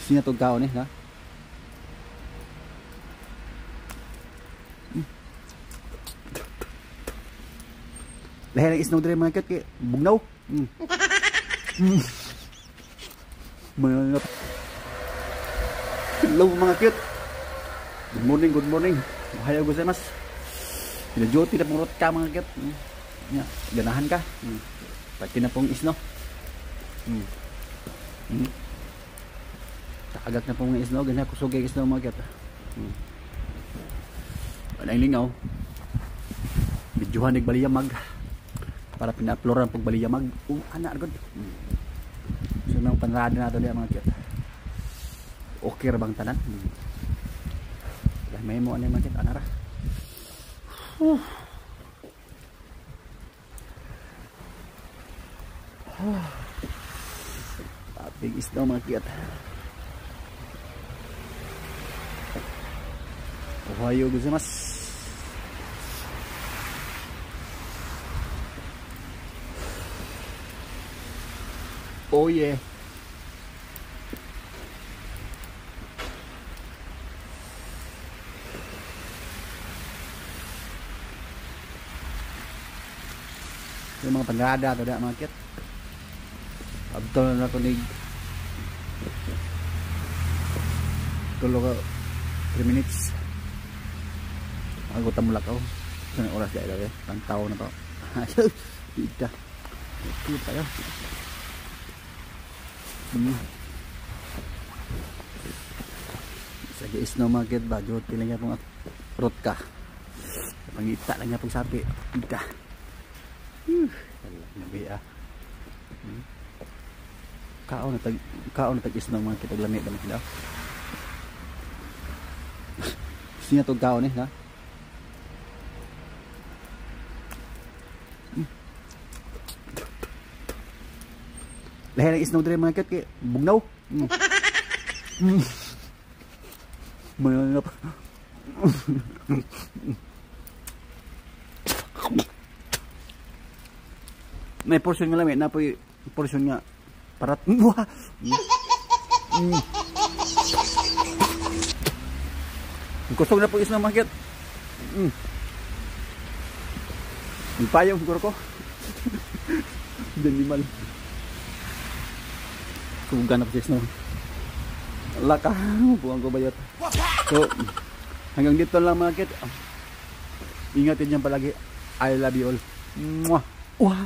Sinya tog kaon na. Lahi ng isno dire mga kay bugnaw. Mga hello mga cute. Good morning, good morning. Ohayo gozaimasu. Pinaduty na purot ka mga cute. Nya, ganahan ka. Pati na pong isno. Tagak na pong isno, ganyan ko sugay isno mga cute. Wala lingaw. Videohan nagbaliyamag. Para pina-uploadan pag baliyamag. Anak agad. So nang panrada na ito mga cute. Okay ra bang tanan? May mo ano yung mga cute, anara. Big isno mga cute. Ohayo gozaimasu. Oh yeah. Yung mga panrada ito na mga kit. Abdol na ito ni tulog 3 minutes. Magutam mulak ako. Saan yung oras dahil eh. Tantaw na ito. Tidak. Kita yun. Sa guys no mga kit ba. Jote lang niya pong rot ka. Pangita lang niya pong sabi. Tidak. Nabi kaon na tag isno mga kitag lamit ba na sinya tog kaon na lahi ng isno dire mga kit kay bugnaw mga may portion nga lamit na po yung portion nga parat kusog na po isna mga kit payong siguro ko danimal kugan na po isna laka buwang ko bayot so hanggang dito lang mga kit ingatin niyan palagi I love you all. Mwah. Wah.